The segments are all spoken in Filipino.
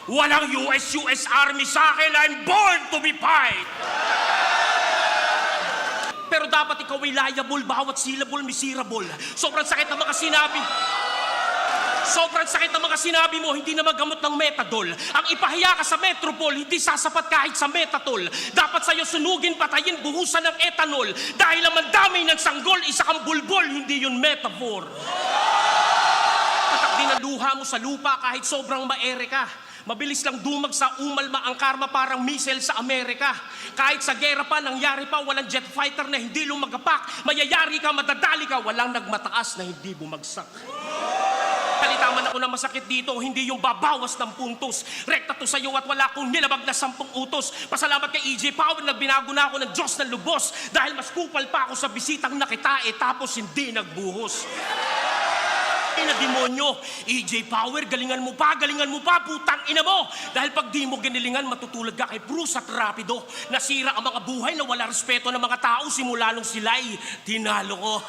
Walang US Army sa akin. I'm born to be fight. Pero dapat ikaw ay liable, bawat syllable miserable. Sobrang sakit ng mga sinabi. Sobrang sakit ng mga sinabi mo, hindi na magamot ng Metadol. Ang ipahiya ka sa Metropol, hindi sasapat kahit sa Metatol. Dapat sa'yo sunugin, patayin, buhusan ng ethanol. Dahil ang mandamay ng sanggol, isa kang bulbol, hindi yun metaphor. Tatak din ang luha mo sa lupa kahit sobrang maere ka. Mabilis lang dumag sa umalma ang karma parang missile sa Amerika. Kahit sa gera pa, nangyari pa, walang jet fighter na hindi lumagapak. Mayayari ka, madadali ka, walang nagmataas na hindi bumagsak. Salita man ako na masakit dito, hindi yung babawas ng puntos. Rekta to sa'yo at wala akong nilabag na 10 utos. Pasalamat kay EJ Power, nagbinago na ako ng Diyos ng lubos. Dahil mas kupal pa ako sa bisitang nakitae, tapos hindi nagbuhos. Na demonyo, EJ Power, galingan mo pa, putang ina mo. Dahil pag di mo ginilingan, matutulad ka kay Bruce at Rapido. Nasira ang mga buhay na wala respeto ng mga tao simula nung sila'y tinalo ko.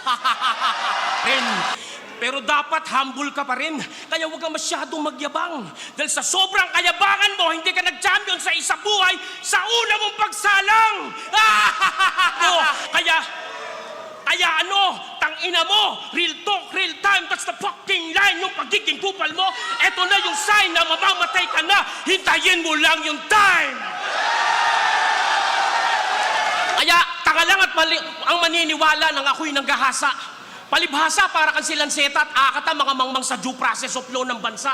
Pero dapat humble ka pa rin. Kaya huwag kang masyadong magyabang. Dahil sa sobrang kayabangan mo, hindi ka nag-champion sa isang buhay sa una mong pagsalang. Kaya ano, tangina mo, real talk, real time, that's the fucking line. Yung pagiging kupal mo, eto na yung sign na mamamatay ka na. Hintayin mo lang yung time. Kaya tanga lang at ang maniniwala ng ako'y nanggahasa. Palibhasa para kang silanseta at akata mga mangmang sa due process of law ng bansa.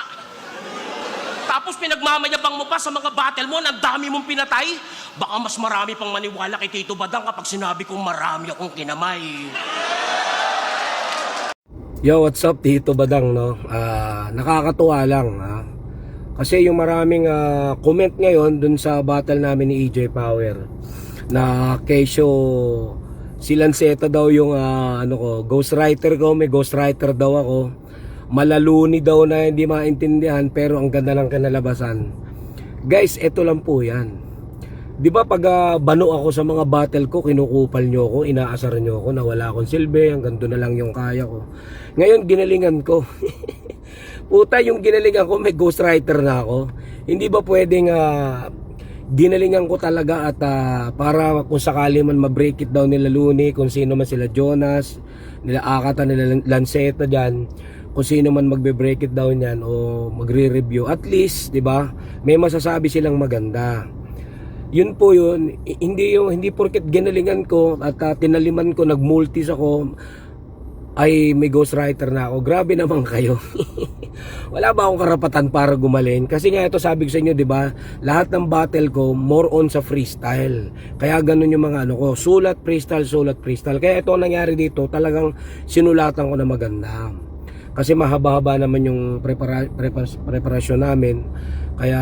Tapos pinagmamayabang mo pa sa mga battle mo, ang dami mong pinatay. Baka mas marami pang maniwala kay Tito Badang kapag sinabi kong marami akong kinamay. Yo, what's up Tito Badang, no? Nakakatuwa lang, ha? Kasi yung maraming comment ngayon dun sa battle namin ni EJ Power na kesyo si Lanceta daw yung ghostwriter ko, may ghostwriter daw ako. Malaluni daw na hindi maintindihan pero ang ganda ng kinalabasan. Guys, eto lang po yan. Di ba pag bano ako sa mga battle ko, kinukupal nyo ako, inaasar nyo ako na wala akong silbi, hanggang doon na lang yung kaya ko. Ngayon, ginalingan ko. Puta, yung ginalingan ko, may ghostwriter na ako. Hindi ba pwedeng ginalingan ko talaga at para kung sakali man ma-break it down nila Luni, kung sino man sila Jonas, nila Akata, nila Lanceta dyan, kung sino man magbe-break it down yan o magre-review, at least, di ba, may masasabi silang maganda. Yun po yun, hindi porket ginalingan ko at tinaliman ko, nagmultis ako, ay may ghostwriter na ako. Grabe naman kayo. Wala ba akong karapatan para gumaling? Kasi nga ito, sabi ko sa inyo, di ba? Lahat ng battle ko more on sa freestyle. Kaya ganun yung mga ko, sulat freestyle. Kaya ito nangyari dito, talagang sinulatan ko na maganda. Kasi mahaba-haba naman yung preparasyon namin. Kaya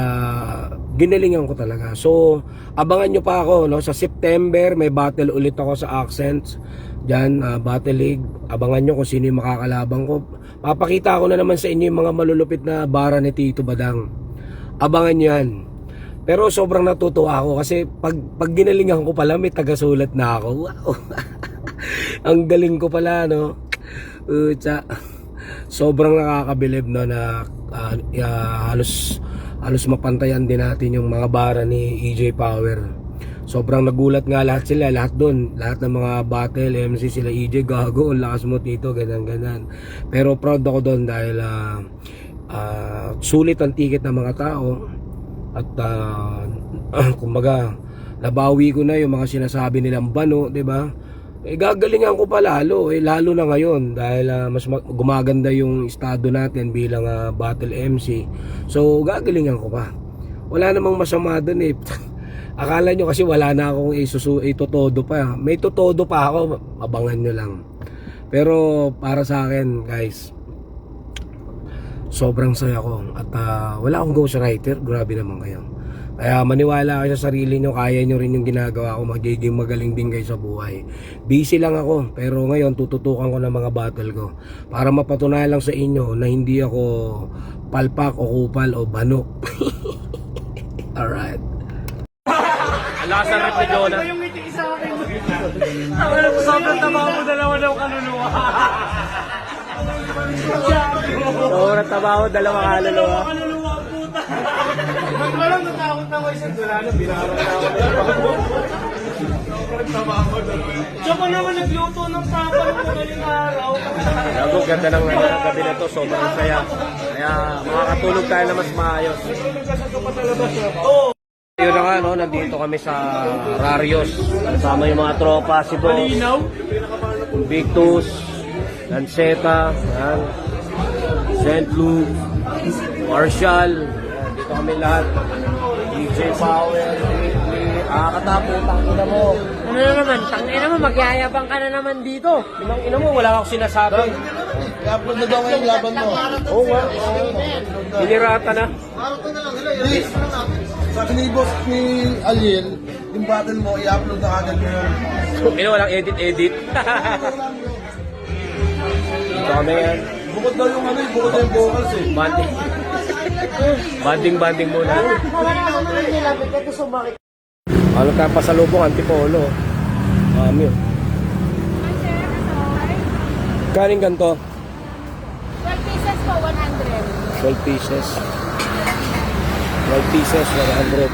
ginalingan ko talaga. So, abangan nyo pa ako, no? Sa September, may battle ulit ako sa Accents. Diyan, Battle League. Abangan nyo kung sino yung makakalabang ko. Papakita ko na naman sa inyo yung mga malulupit na bara ni Tito Badang. Abangan nyo yan. Pero sobrang natutuwa ako kasi pag ginalingan ko pala, may tagasulat na ako. Wow! Ang galing ko pala, no? Sobrang nakakabilib, no, na halos mapantayan din natin yung mga bara ni EJ Power. Sobrang nagulat nga lahat sila, lahat ng mga battle MC sila EJ, gago, lakas mo Tito, ganyan. Pero proud ako doon dahil sulit ang ticket ng mga tao at kumbaga nabawi ko na yung mga sinasabi nilang bano, di ba? Gagalingan ko pa lalo na ngayon dahil mas gumaganda yung estado natin bilang battle MC. So gagalingan ko pa. Wala namang masama doon eh. Akala nyo kasi wala na akong itutodo pa. May tutodo pa ako, abangan nyo lang. Pero para sa akin guys, sobrang saya ko. At wala akong ghostwriter, grabe naman kayo. Kaya maniwala kayo sa sarili nyo, kaya nyo rin yung ginagawa ko, magiging magaling din kayo sa buhay. Busy lang ako, pero ngayon tututukan ko ng mga battle ko para mapatunayan lang sa inyo na hindi ako palpak o kupal o banok. Alright. Alasan rep ni Jonah. Yung ngiti sa akin. Sobrang tama mo dalawa ng kaluluwa. Sobrang taba ko, dalawang kaluluwa. Kaluluwa, puta. umabot ng isang wala na, binara na ako. Tsaka naman nagluto ng papa ng magaling araw. Gago, ganda ng gabi na to, sobrang saya. Kaya makakatulog tayo na mas maayos. Yun na nga, no, nandito kami sa Rarios. Kasama yung mga tropa, si Boss, Malinaw. Victus, Lanceta, yan, St. Luke, Marshall. Yan, dito kami lahat. DJ Power, kataputang ina mo. Ano na naman, tangina mo, magyayabang ka na naman dito. Inang ina mo, wala akong sinasabi. I-upload na daw ngayon yung laban mo. Oo nga. Hinirata na. Sabi ni boss ni Aliel, yung battle mo, i-upload na agad ngayon. Ina, walang edit-edit. Dito kami yan. Bukod daw yung bukod daw yung vocals eh. Banding. Banding muna. Wala ako naman nila, bigla sumakit. Ano tayo pasalubong, Antipolo. Kami. Kaling ganito? 12 pieces po, 100. 12 pieces. 12 pieces, 100.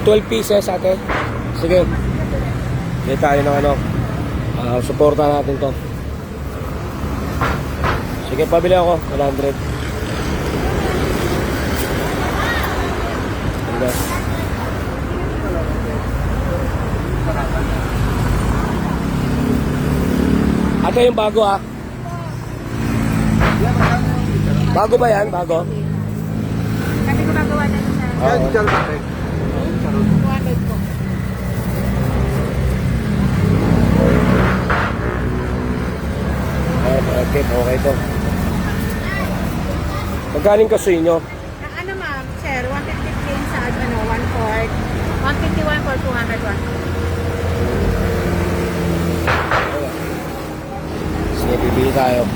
$12 ate. Sige. Hindi tayo ng ano. Suporta natin to. Sige, pabili ako. 100. Sige. Ate, yung bago ah. Bago ba yan? Bago? Kasi gumagawa na sa Oo. 200 po. Okay to. Magkaling kasoy nyo? Ano ma'am, sir, 150 plain sa 1/4. 151 for 201. Sige, bibili tayo.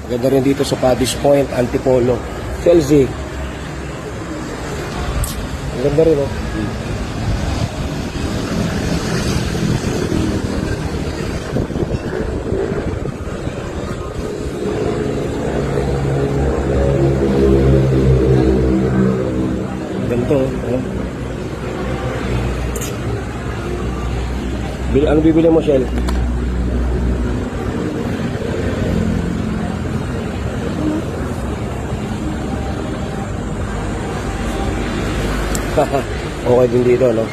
Maganda rin dito sa Paddy's Point, Antipolo. Chelsea. Maganda rin, oh. Ganito, oh. Ano bibili mo, Shell? Okay din dito, no?